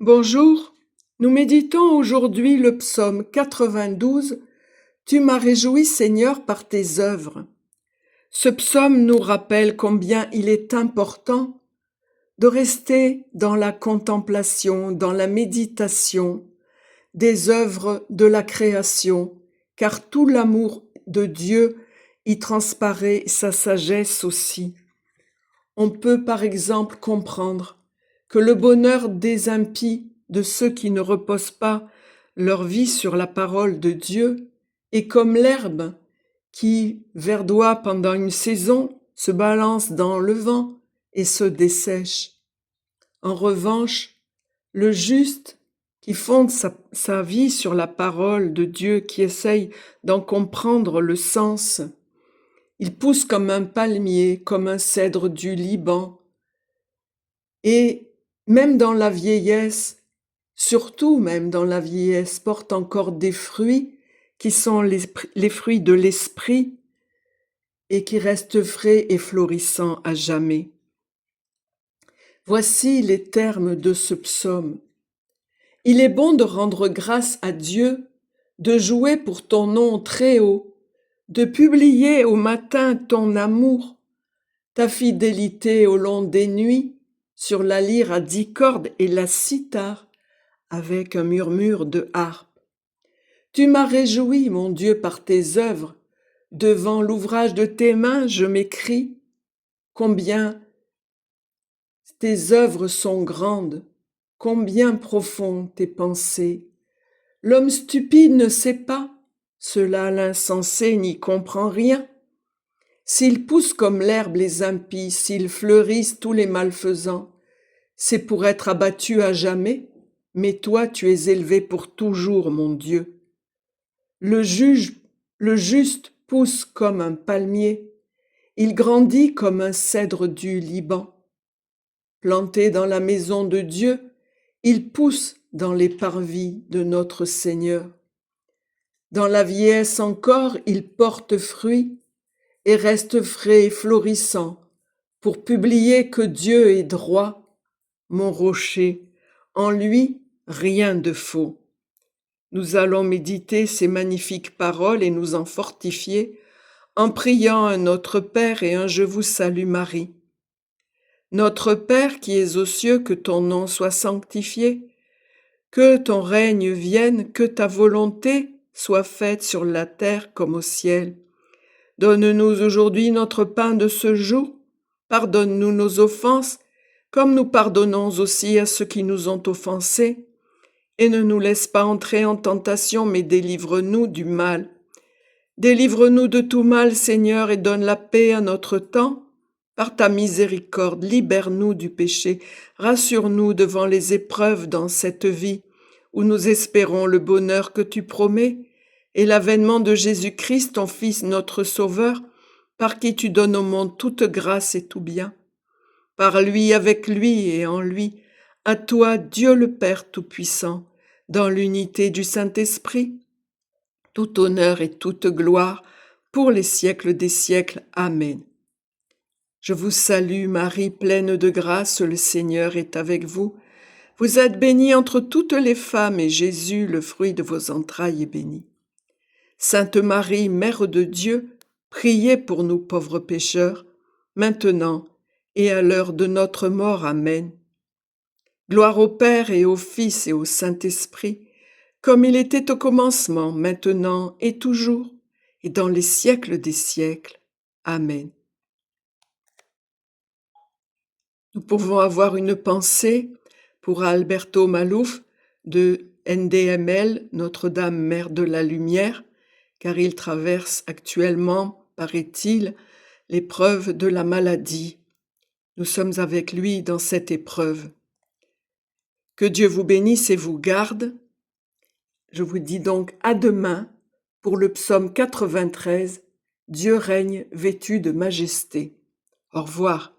Bonjour, nous méditons aujourd'hui le psaume 92, « Tu m'as réjoui Seigneur par tes œuvres ». Ce psaume nous rappelle combien il est important de rester dans la contemplation, dans la méditation des œuvres de la création, car tout l'amour de Dieu y transparaît, sa sagesse aussi. On peut par exemple comprendre que le bonheur des impies, de ceux qui ne reposent pas leur vie sur la parole de Dieu, est comme l'herbe qui verdoie pendant une saison, se balance dans le vent et se dessèche. En revanche, le juste qui fonde sa vie sur la parole de Dieu, qui essaye d'en comprendre le sens, il pousse comme un palmier, comme un cèdre du Liban. Et même dans la vieillesse, surtout même dans la vieillesse, porte encore des fruits qui sont les fruits de l'esprit et qui restent frais et florissants à jamais. Voici les termes de ce psaume. Il est bon de rendre grâce à Dieu, de jouer pour ton nom très haut, de publier au matin ton amour, ta fidélité au long des nuits, sur la lyre à 10 cordes et la cithare, avec un murmure de harpe. Tu m'as réjoui, mon Dieu, par tes œuvres. Devant l'ouvrage de tes mains, je m'écrie. Combien tes œuvres sont grandes, combien profondes tes pensées. L'homme stupide ne sait pas, cela l'insensé n'y comprend rien. S'ils poussent comme l'herbe les impies, s'ils fleurissent tous les malfaisants, c'est pour être abattus à jamais, mais toi tu es élevé pour toujours, mon Dieu. Le juste pousse comme un palmier, il grandit comme un cèdre du Liban. Planté dans la maison de Dieu, il pousse dans les parvis de notre Seigneur. Dans la vieillesse encore, il porte fruit et reste frais et florissant pour publier que Dieu est droit, mon rocher, en lui rien de faux. Nous allons méditer ces magnifiques paroles et nous en fortifier en priant un Notre Père et un Je vous salue Marie. Notre Père qui es aux cieux, que ton nom soit sanctifié, que ton règne vienne, que ta volonté soit faite sur la terre comme au ciel. Donne-nous aujourd'hui notre pain de ce jour. Pardonne-nous nos offenses, comme nous pardonnons aussi à ceux qui nous ont offensés. Et ne nous laisse pas entrer en tentation, mais délivre-nous du mal. Délivre-nous de tout mal, Seigneur, et donne la paix à notre temps. Par ta miséricorde, libère-nous du péché. Rassure-nous devant les épreuves dans cette vie, où nous espérons le bonheur que tu promets, et l'avènement de Jésus-Christ, ton Fils, notre Sauveur, par qui tu donnes au monde toute grâce et tout bien. Par lui, avec lui et en lui, à toi, Dieu le Père Tout-Puissant, dans l'unité du Saint-Esprit, tout honneur et toute gloire pour les siècles des siècles. Amen. Je vous salue, Marie, pleine de grâce, le Seigneur est avec vous. Vous êtes bénie entre toutes les femmes, et Jésus, le fruit de vos entrailles, est béni. Sainte Marie, Mère de Dieu, priez pour nous pauvres pécheurs, maintenant et à l'heure de notre mort. Amen. Gloire au Père et au Fils et au Saint-Esprit, comme il était au commencement, maintenant et toujours, et dans les siècles des siècles. Amen. Nous pouvons avoir une pensée pour Alberto Malouf de NDML, Notre-Dame Mère de la Lumière, car il traverse actuellement, paraît-il, l'épreuve de la maladie. Nous sommes avec lui dans cette épreuve. Que Dieu vous bénisse et vous garde. Je vous dis donc à demain pour le psaume 93, Dieu règne vêtu de majesté. Au revoir.